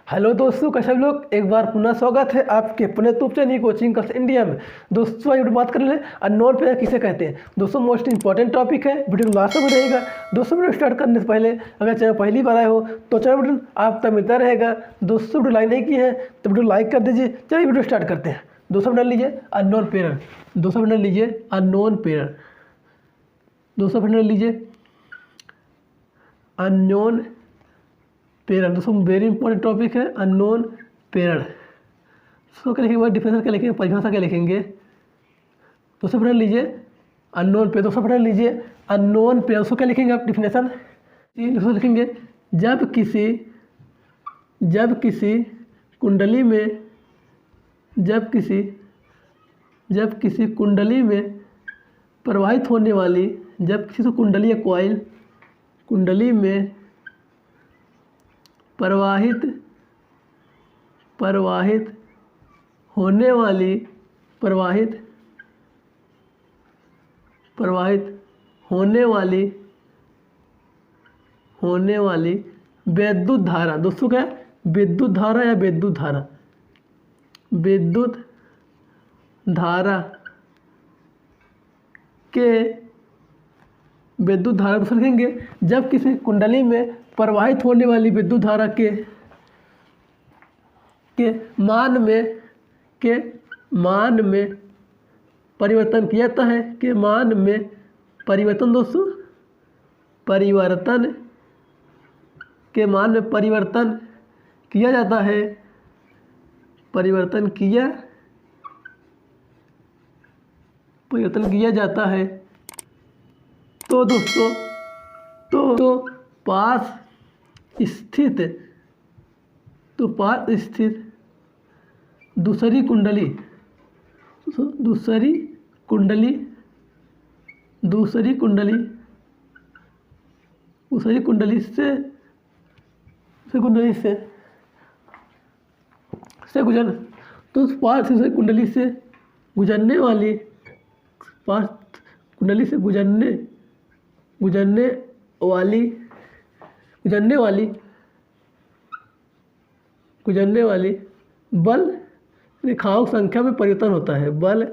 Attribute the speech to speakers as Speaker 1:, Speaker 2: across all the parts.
Speaker 1: Hello दोस्तों, कैसे सब लोग। एक बार पुनः स्वागत है आपके अपने YouTube channel coaching Claas India में। दोस्तों आज बात कर रहे हैं अननोन पेयर किसे कहते हैं। दोस्तों मोस्ट इंपॉर्टेंट टॉपिक है, वीडियो लास्ट में रहेगा। दोस्तों वीडियो स्टार्ट करने से पहले अगर चैनल पहली बार आए हो तो चैनल बटन आप तक मिलता रहेगा। दोस्तों वीडियो लाइक नहीं की है तो वीडियो लाइक कर दीजिए। चलिए वीडियो स्टार्ट करते हैं। दोस्तों बना लीजिए अननोन पेयर। दोस्तों बना लीजिए अननोन पेयर। दोस्तों बना लीजिए अननोन पेयर। दोस्तों वेरी इंपॉर्टेंट टॉपिक है अननोन पेयर। सो क्या लिखेंगे, डिफिनेशन क्या लिखेंगे, परिभाषा क्या लिखेंगे। दोस्तों पढ़ लीजिए अननोन पेयर। दोस्तों पढ़ लीजिए अननोन पेयर। उसको क्या लिखेंगे आप, डिफिनेशन दोस्तों लिखेंगे जब किसी कुंडली में प्रवाहित होने वाली, जब किसी कुंडली या कॉइल कुंडली में प्रवाहित होने वाली विद्युत धारा। दोस्तों क्या है, विद्युत धारा या विद्युत धारा दोस्तों लिखेंगे जब किसी कुंडली में प्रवाहित होने वाली विद्युत धारा के मान में परिवर्तन किया जाता है। के मान में परिवर्तन दोस्तों के मान में परिवर्तन किया जाता है। परिवर्तन किया जाता है तो दोस्तों तो पास स्थित दूसरी कुंडली से गुजर तो पास से कुंडली से गुजरने वाली बल रेखाओं की संख्या में परिवर्तन होता है। बल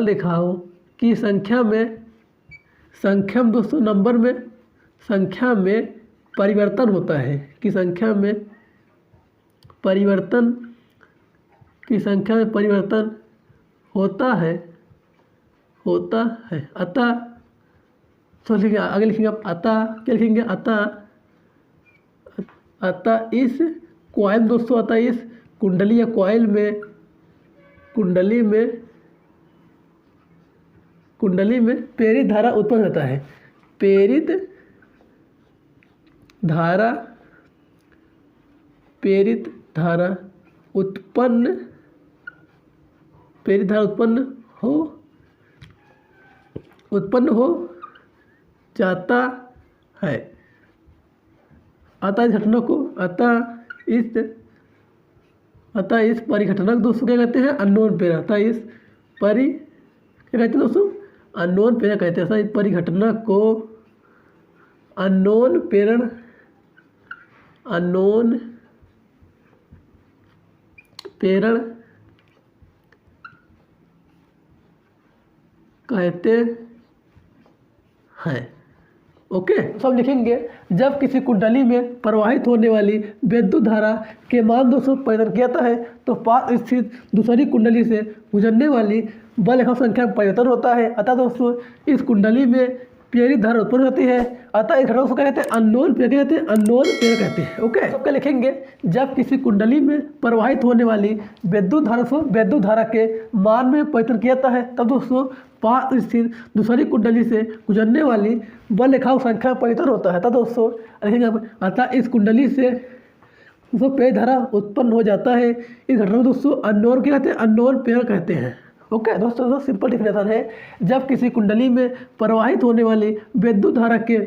Speaker 1: रेखाओं की संख्या में दोस्तों नंबर में संख्या में परिवर्तन होता है। की संख्या में परिवर्तन होता है। अतः तो लिखेंगे आगे, लिखेंगे आप अतः क्या लिखेंगे, अतः इस कॉइल दोस्तों, अतः इस कुंडली या कॉइल में प्रेरित धारा उत्पन्न होता है। प्रेरित धारा उत्पन्न हो जाता है। अतः इस परिघटना को दोस्तों क्या कहते हैं, अननोन पेयर। अतः इस क्या कहते हैं दोस्तों, अननोन पेयर कहते हैं। इस परिघटना को अननोन पेयर कहते हैं। ओके, सब लिखेंगे जब किसी कुंडली में प्रवाहित होने वाली विद्युत धारा के मान दोस्तों परिवर्तन किया जाता है तो पास स्थित दूसरी कुंडली से गुजरने वाली बल रेखा संख्या में परिवर्तन होता है। अतः दोस्तों इस कुंडली में प्रेरित धारा उत्पन्न होती है। अतः इस घटना को क्या कहते हैं, अननोन पेयर कहते हैं। अननोन पेयर कहते हैं। ओके, सबका लिखेंगे जब किसी कुंडली में प्रवाहित होने वाली विद्युत धारा के मान में परिवर्तन किया जाता है तब दोस्तों पास स्थित दूसरी कुंडली से गुजरने वाली बल रेखाओं संख्या में परिवर्तन होता है। तब दोस्तों लिखेंगे अतः इस कुंडली से दोस्तों प्रेरित धारा उत्पन्न हो जाता है। इस घटना को दोस्तों अननोन क्या कहते हैं, अननोन पेयर कहते हैं। ओके दोस्तों, सिंपल डिफिनेशन है जब किसी कुंडली में प्रवाहित होने वाली विद्युत धारा के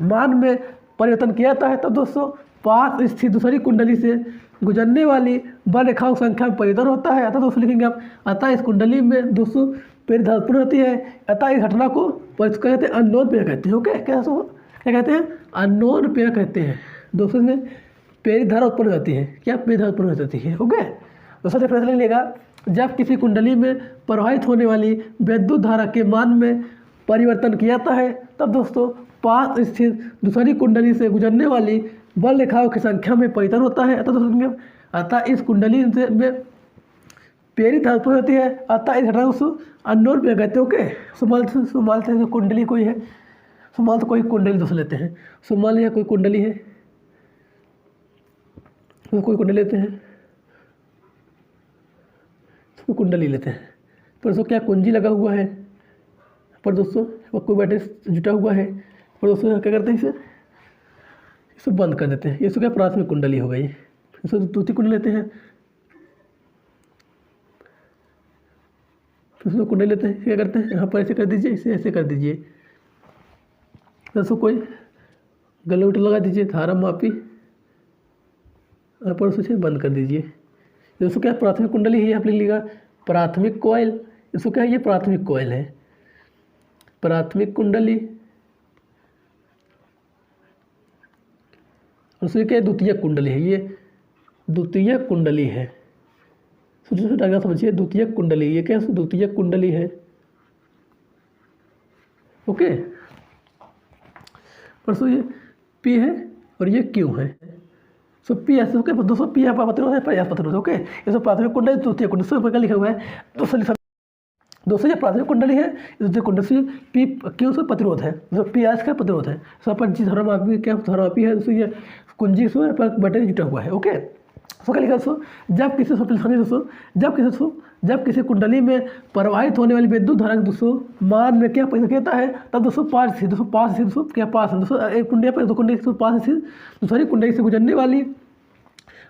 Speaker 1: मान में परिवर्तन किया जाता है तब दोस्तों पास स्थित दूसरी कुंडली से गुजरने वाली बल रेखाओं की संख्या में परिवर्तन होता है। अतः दोस्तों लिखेंगे आप अतः इस कुंडली में दोस्तों पेड़ धारा उत्पन्न होती है। अतः इस घटना को कहते हैं अननोन पेड़ कहते हैं। ओके, क्या क्या कहते हैं, अननोन पेयर कहते हैं। दोस्तों में प्रेरित धारा उत्पन्न होती है, क्या प्रेरित धारा उत्पन्न हो जाती है। ओके, दूसरा डिफरेंस ले लेगा, जब किसी कुंडली में प्रवाहित होने वाली विद्युत धारा के मान में परिवर्तन किया जाता है तब दोस्तों पास स्थित दूसरी कुंडली से गुजरने वाली बल रेखाओं की संख्या में परिवर्तन होता है। अतः इस कुंडली से में प्रेरित धारा उत्पन्न होती है। अतः इस घटना को अननोन पेयर कहते हैं। ओके, सुमाल से कुंडली कोई है, सुमाल तो कोई कुंडली दोस्त लेते हैं, सुमाल या कोई कुंडली है, कोई कुंडली लेते हैं, तो कुंडली लेते हैं, पर दोस्तों क्या कुंजी लगा हुआ है, पर दोस्तों वो कोई बैटरी जुटा हुआ है, पर दोस्तों क्या करते हैं, इसे बंद कर देते हैं। ये क्या प्राथमिक कुंडली हो गई। इसको द्वितीय कुंडली लेते हैं, फिर उसको कुंडली लेते हैं, क्या करते हैं, यहाँ पर ऐसे कर दीजिए, इसे ऐसे कर दीजिए, दोस्तों कोई गलोमीटर लगा दीजिए, धारा मापी, यहाँ पर उसे बंद कर दीजिए। दोस्तों क्या प्राथमिक कुंडली है, यहाँ पर लिख लिखा प्राथमिक कॉइल। इसको क्या है, ये प्राथमिक कॉइल है, प्राथमिक कुंडली। उसमें क्या द्वितीय कुंडली है, ये द्वितीय कुंडली है। समझिए द्वितीय कुंडली, ये क्या द्वितीय कुंडली है। ओके, परसों ये पी है और ये क्यू है। सो पी ऐसे ओके, दोस्तों पी यहाँ पर प्रतिरोध है, प्रयास प्रतिरोध। ओके, ये सब प्राथमिक कुंडली, द्वितीय कुंडली सब लिखा हुआ है। दोस्तों ये प्राथमिक कुंडली है, द्वितीय कुंडली से पी क्यू से प्रतिरोध है, जो पी एस का प्रतिरोध है। सो पर जी धर्मापी क्या धर्मापी है, दोस्तों ये कुंजी से पर बैटरी जुटा हुआ है। ओके, सो क्या लिखा दोस्तों, जब किसी कुंडली में प्रवाहित होने वाली विद्युत धारा के दोस्तों मान में क्या परिवर्तन कहता है तब दोस्तों पास दोस्तों क्या पास है, दोस्तों एक कुंडली पर दो कुंडली के पास स्थित दूसरी कुंडली से गुजरने वाली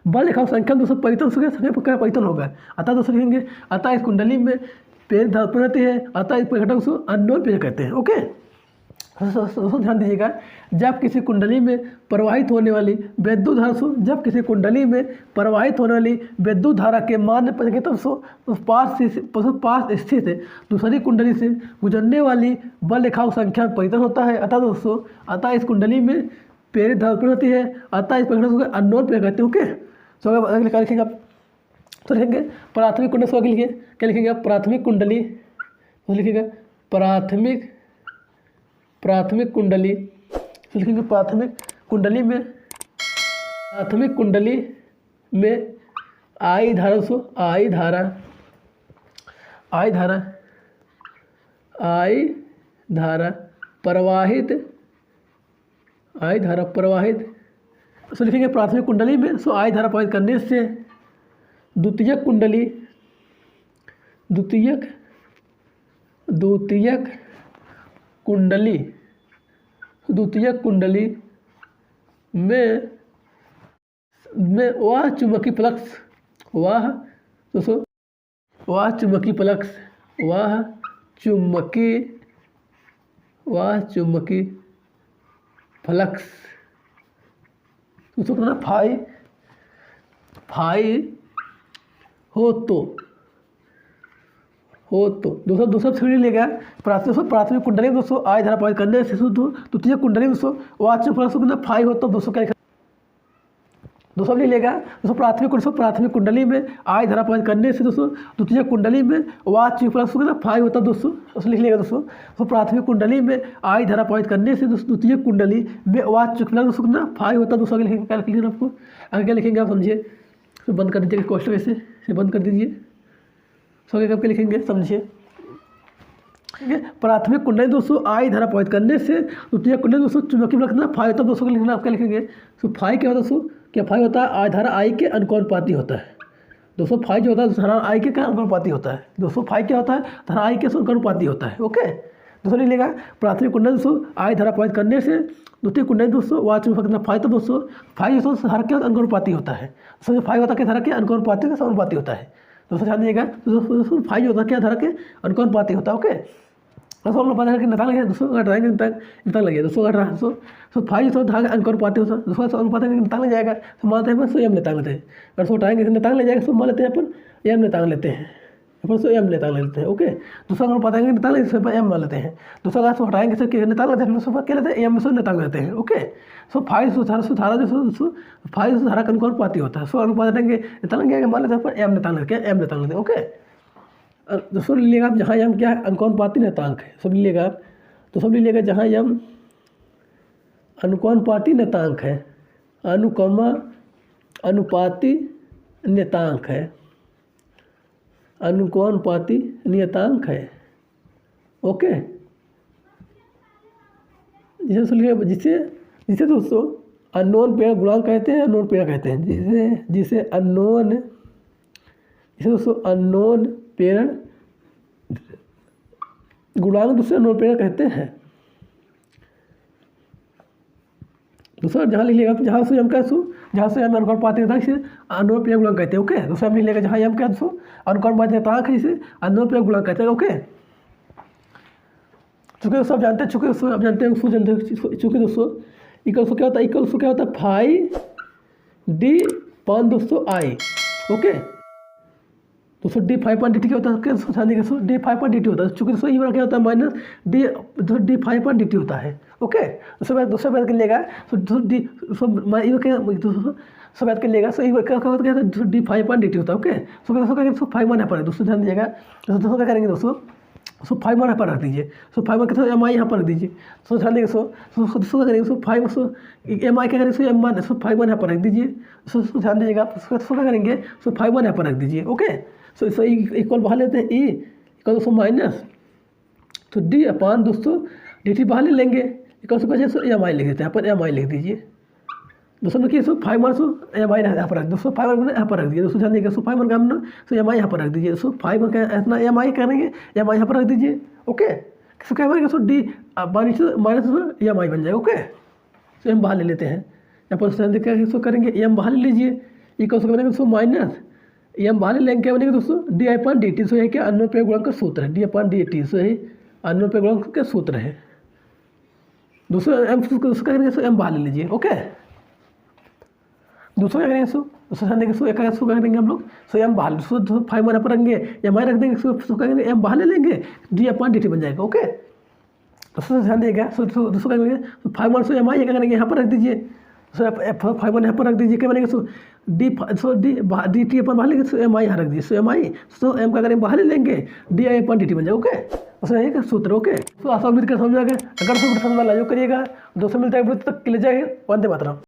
Speaker 1: बल रेखाओं संख्या दोस्तों परिवर्तन होगा। अतः दोस्तों लिखेंगे, अतः इस कुंडली में प्रेरित धारा उत्पन्न होती है। अतः इस घटक को अननोन पेयर कहते हैं। ओके, दोस्तों ध्यान दीजिएगा, जब किसी कुंडली में प्रवाहित होने वाली विद्युत धारा विद्युत धारा के मान पास स्थित दूसरी कुंडली से गुजरने वाली बल रेखाओं संख्या में परिवर्तन होता है। अतः इस कुंडली में प्रेरित धारा उत्पन्न होती है। अतः इस घटक को अननोन पेयर कहते हैं। ओके, तो अगले क्या लिखेंगे आप, तो लिखेंगे प्राथमिक कुंडली, सो लिखिए क्या लिखेंगे आप, प्राथमिक कुंडली, तो लिखिएगा प्राथमिक कुंडली, तो लिखेंगे प्राथमिक कुंडली में आई धारा प्रवाहित, सो लिखेंगे प्राथमिक कुंडली में सो आई धारा प्रवाहित करने से द्वितीय कुंडली में वह चुंबकीय फ्लक्स उसको कहना फाई हो तो दोस्तों थ्योरी लेगा प्राथमिक कुंडली में दोस्तों आई धारा प्रवाहित करने से द्वितीय कुंडली में दोस्तों वाच्य फ्लक्स को फाई हो तो दोस्तों क्या दोस्तों लिख लेगा, दोस्तों प्राथमिक कुंडली में आई धारा प्रवाहित करने से दोस्तों द्वितीय कुंडली में वाच्य फ्लक्स को फाई होता है। दोस्तों लिख लेगा, दोस्तों प्राथमिक कुंडली में आई धारा प्रवाहित करने से द्वितीय कुंडली में वाच्य फ्लक्स को फाई होता है। दोस्तों आगे लिखेंगे, क्या लिखेंगे आपको, आगे क्या लिखेंगे आप समझिए, तो बंद कर दीजिए क्वेश्चन, ऐसे बंद कर दीजिए। सो आगे कब लिखेंगे समझिए, ठीक है। प्राथमिक कुंडली दोस्तों आई धारा प्रवाहित करने से द्वितीय कुंडली दोस्तों चुंबकीय फ्लक्स ना फाई होता है। दोस्तों लिखना आप क्या लिखेंगे, तो फाई क्या होता है दोस्तों, क्या फाई होता है धारा आई के अनुपाती होता है। दोस्तों फाई जो होता है धारा आई के अनुपाती होता है। दोस्तों फाई क्या होता है, धारा आई के अनुपाती होता है। ओके, दोस्तों लिख लेगा प्राथमिक कुंडली दोस्तों आई धारा प्रवाहित करने से द्वितीय कुंडली दोस्तों वाच्य फ्लक्स फाई, तो दोस्तों फाई दोस्तों धारा के अनुपाती होता है। दोस्तों फाई होता है धारा के अनुपाती होता है। दोस्तों ध्यान दीजिएगा, दोस्तों फाई होता है क्या धारा के अनुपाती होता है। ओके, दोस्तों हम लोग पता है कि निकाल लगे, दोस्तों अगर ड्राइंग निकाल लगे दोस्तों अगर दोस्तों फाई तो धारा अनुपाती होता है। दोस्तों अनुपात निकाल लग जाएगा तो मानते हैं बस एम निकाल लेते हैं। अगर सो ड्राइंग निकाल ले जाएगा तो मान लेते हैं अपन एम निकाल लेते हैं। पर सो एम नेतांग लेते हैं। ओके, दूसरा अगर बताएंगे नेतांग लेते हैं, एम लेते हैं। दूसरा अगर हटाएंगे सो नेतांग लेते हैं, क्या लेते हैं, एम सो नेतांग लेते हैं। ओके, सो फाइव सुधारा जो फाइव सुधारा का अनुपाती होता है। सो अनुपात लेंगे नेतांग लेंगे, मान लेते हैं पर एम नेतांग लेते हैं, एम नेतांग लेते हैं। ओके, दूसरा लीजिएगा आप जहाँ एम क्या है, अनुपाती नेतांक है। सब लीजिएगा आप, तो सब लीजिएगा जहाँ एम अनुपाती नेतांक है, अनुपाती नियतांक है, अनुपाती नियतांक है। ओके, जिसे जिसे दोस्तों अननोन प्रेरक गुणांक कहते हैं, अननोन प्रेरक कहते हैं। जिसे दोस्तों अननोन प्रेरण गुणांक दूसरे अननोन प्रेरक कहते हैं। दूसरा जहाँ लिख लेगा, जहाँ से हम क्या जहाँ से हम अनुपाती नेतांक से अननोन प्रेरक गुणांक कहते हैं। ओके, दूसरा हम लिख लेगा जहाँ हम क्या अनुपाती नेतांक है, जिसे अननोन प्रेरक गुणांक कहते हैं। ओके, चूँकि दोस्तों आप जानते हैं, चूँकि दोस्तों इक्वल क्या होता है, क्या होता है 5d दोस्तों आई। ओके, दोस्तों d5 क्या होता है, क्या d5 होता है। चूँकि दोस्तों ये क्या होता है माइनस d5 होता है। ओके, दूसरा बात कर लेगा सब बात कर लेगा। सो क्या होता है d5 होता है। ओके, सो दोस्तों क्या करेंगे, 5 यहाँ पर दोस्तों ध्यान दीजिएगा। दोस्तों क्या करेंगे दोस्तों, सो 5 यहाँ पर रख दीजिए। सो 5 कितना एम आई यहाँ पर रख दीजिए। सो ध्यान देंगे क्या करेंगे, 5 एम आई क्या करेंगे, सो एम 1 5 यहाँ पर रख दीजिए। सो ध्यान दीजिएगा, क्या करेंगे, सो 5 यहाँ पर रख दीजिए। ओके, सो इक्वल बाहर लेते हैं, ई इक्वल दोस्तों माइनस तो डी अपान दोस्तों डी टी बाहर ले लेंगे, इक्वल सो एम आई लिख देते हैं, यहाँ पर एम आई लिख दीजिए। दोस्तों देखिए, सो 5 एम आई यहाँ पर रख दोस्तों, 5 यहाँ पर रख दीजिए। दोस्तों ध्यान दीजिएगा, सो 5 का हमने सो एम आई यहाँ पर रख दीजिए। सो 5 का इतना एम आई करेंगे, एम आई यहाँ पर रख दीजिए। ओके, सो क्या बनेगा, सो डी माइनस एम आई बन जाएगा। ओके, सो एम बाहर ले लेते हैं, यहाँ पर ध्यान देखिए, सो करेंगे एम बाहर ले लीजिए, इक्वल सो बनेगा सो माइनस एम बाहर ले लेंगे, क्या बनेगा दोस्तों डी आई पान डी टी। सो ये क्या अननोन प्रेरक गुणांक का सूत्र है, डी अपान डी टी। सो यही अननोन प्रेरक गुणांक का सूत्र है। दूसरा एम क्या करेंगे, सो एम बाहर ले लीजिए। ओके, दूसरा क्या करेंगे, सो ध्यान देंगे, सो एक सो क्या करेंगे हम लोग, सो एम बाहर, सो 5 यहाँ पर रखेंगे, एम आई रख देंगे। सो क्या करेंगे, एम बाहर ले लेंगे, डी अपान डी टी बन जाएगा। ओके, दोस्तों ध्यान देगा, सो दूसरा क्या करेंगे, सो 5 सो एम आई क्या करेंगे, यहाँ पर रख दीजिए। सो 5 यहाँ पर रख दीजिए, क्या बनेगा, सो डी टी अपन बाहर लेंगे, सो एम आई यहाँ रख दीजिए। सो एम आई सो एम का करेंगे बाहर ले लेंगे, D I upon D T बन जाएगा। ओके, उसमें यही सूत्र। ओके, तो आशा उम्मीद कर समझ आ गए। अगर समझ में लाइक करिएगा, दोस्तों मिलता है तक के लिए जय हिंद, वंदे मातरम।